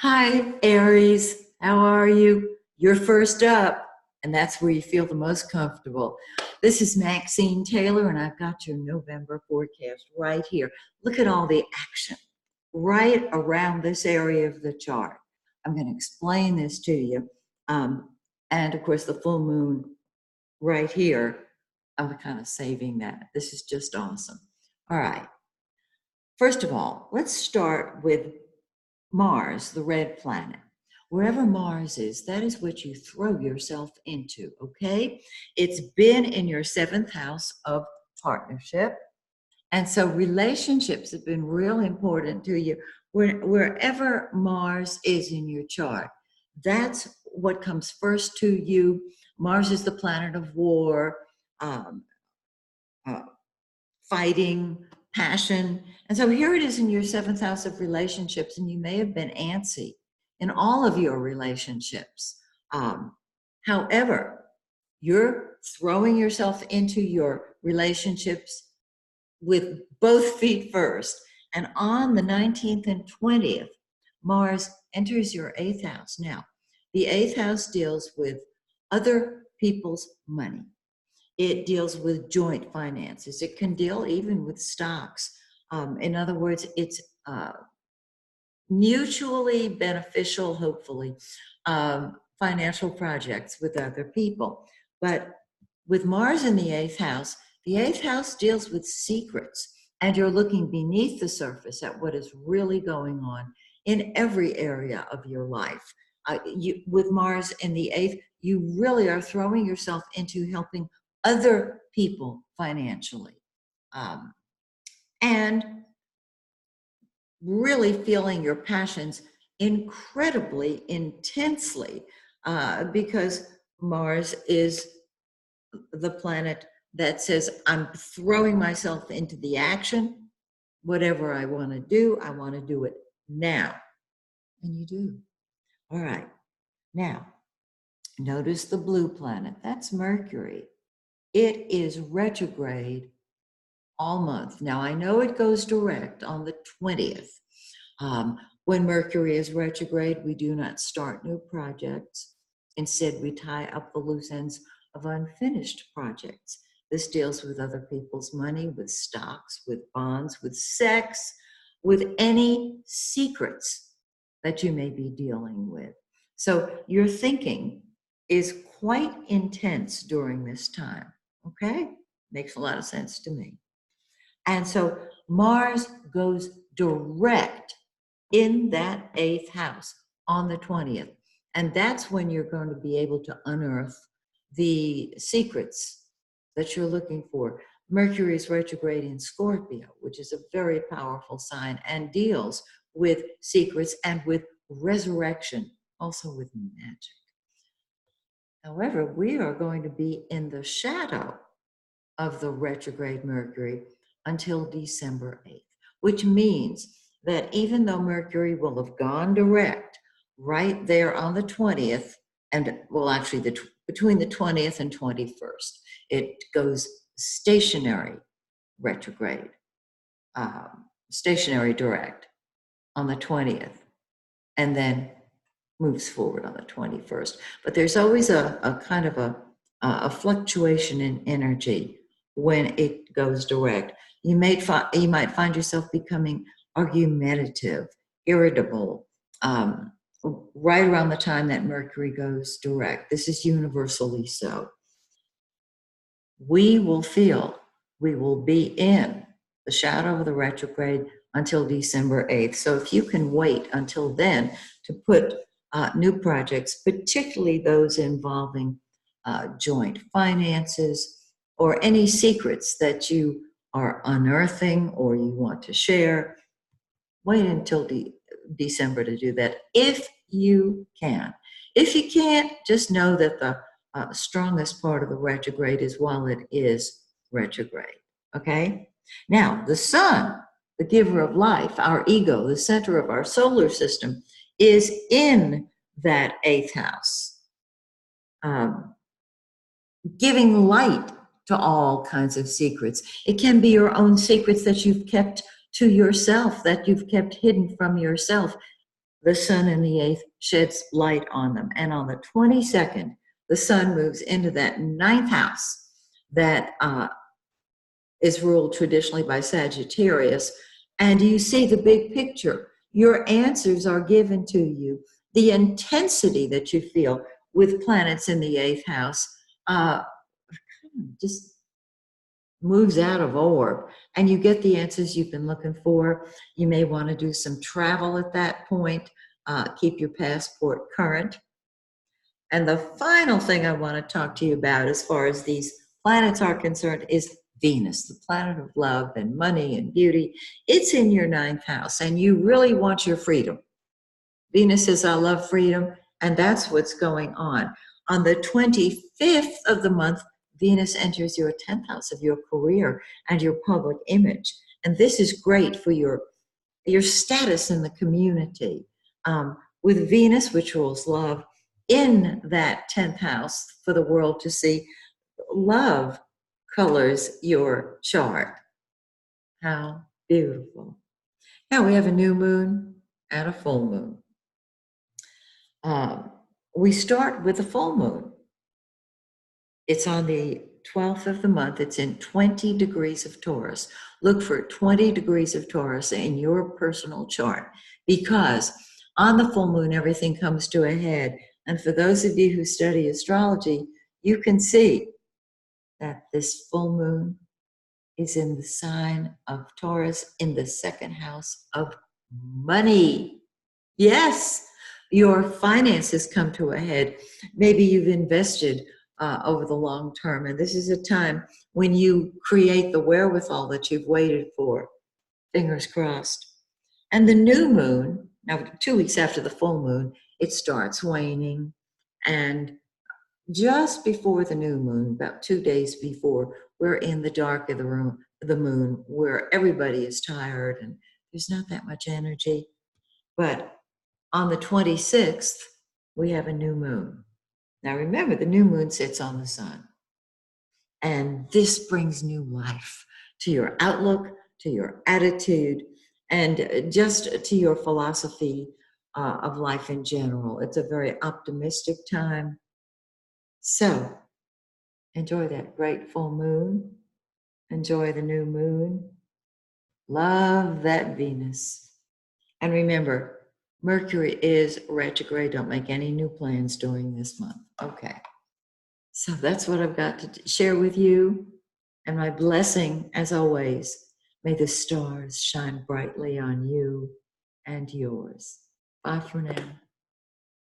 Hi, Aries. How are you? You're first up, and that's where you feel the most comfortable. This is Maxine Taylor, and I've got your November forecast right here. Look at all the action right around this area of the chart. I'm going to explain this to you. And of course, the full moon right here, I'm kind of saving that. This is just awesome. All right. First of all, let's start with Mars, the red planet. Wherever Mars is, that is what you throw yourself into, okay? It's been in your seventh house of partnership. And so relationships have been real important to you. Wherever Mars is in your chart, that's what comes first to you. Mars is the planet of war, um, uh, fighting, passion. And so here it is in your seventh house of relationships, and you may have been antsy in all of your relationships. However, you're throwing yourself into your relationships with both feet first. And on the 19th and 20th, Mars enters your eighth house. Now, the eighth house deals with other people's money. It deals with joint finances. It can deal even with stocks. In other words, it's mutually beneficial, hopefully, financial projects with other people. But with Mars in the eighth house deals with secrets, and you're looking beneath the surface at what is really going on in every area of your life. With Mars in the eighth, you really are throwing yourself into helping other people financially. And really feeling your passions incredibly intensely because Mars is the planet that says, I'm throwing myself into the action. Whatever I want to do it now. And you do. All right. Now, notice the blue planet. That's Mercury. It is retrograde all month. Now, I know it goes direct on the 20th. When Mercury is retrograde, we do not start new projects. Instead, we tie up the loose ends of unfinished projects. This deals with other people's money, with stocks, with bonds, with sex, with any secrets that you may be dealing with. So your thinking is quite intense during this time, okay? Makes a lot of sense to me. And so Mars goes direct in that eighth house on the 20th. And that's when you're going to be able to unearth the secrets that you're looking for. Mercury is retrograde in Scorpio, which is a very powerful sign and deals with secrets and with resurrection, also with magic. However, we are going to be in the shadow of the retrograde Mercury until December 8th, which means that even though Mercury will have gone direct right there on the 20th, and well, actually between the 20th and 21st, it goes stationary retrograde, stationary direct on the 20th, and then moves forward on the 21st. But there's always a kind of a fluctuation in energy when it goes direct. You might find yourself becoming argumentative, irritable, right around the time that Mercury goes direct. This is universally so. We will be in the shadow of the retrograde until December 8th. So if you can wait until then to put new projects, particularly those involving joint finances or any secrets that you are unearthing or you want to share, wait until December to do that if you can. If you can't, just know that the strongest part of the retrograde is while it is retrograde, okay? Now, the sun, the giver of life, our ego, the center of our solar system, is in that eighth house, giving light to all kinds of secrets. It can be your own secrets that you've kept to yourself, that you've kept hidden from yourself. the sun in the 8th sheds light on them. And on the 22nd, the sun moves into that 9th house that is ruled traditionally by Sagittarius. And you see the big picture. Your answers are given to you. The intensity that you feel with planets in the 8th house just moves out of orb, and you get the answers you've been looking for. You may want to do some travel at that point. Keep your passport current. And the final thing I want to talk to you about as far as these planets are concerned is Venus, the planet of love and money and beauty. It's in your 9th house, and you really want your freedom. Venus says, I love freedom, and that's what's going on. On the 25th of the month, Venus enters your 10th house of your career and your public image. And this is great for your status in the community. With Venus, which rules love, in that 10th house for the world to see, love colors your chart. How beautiful. Now we have a new moon and a full moon. We start with a full moon. It's on the 12th of the month. It's in 20 degrees of Taurus. Look for 20 degrees of Taurus in your personal chart, because on the full moon, everything comes to a head. And for those of you who study astrology, you can see that this full moon is in the sign of Taurus in the 2nd house of money. Yes, your finances come to a head. Maybe you've invested over the long term, and this is a time when you create the wherewithal that you've waited for. Fingers crossed. And the new moon, now 2 weeks after the full moon, it starts waning. And just before the new moon, about 2 days before, we're in the dark of the moon, where everybody is tired and there's not that much energy. But on the 26th, we have a new moon. Now remember, the new moon sits on the sun. And this brings new life to your outlook, to your attitude, and just to your philosophy of life in general. It's a very optimistic time. So enjoy that great full moon. Enjoy the new moon. Love that Venus. And remember, Mercury is retrograde. Don't make any new plans during this month. Okay. So that's what I've got to share with you. And my blessing, as always, may the stars shine brightly on you and yours. Bye for now.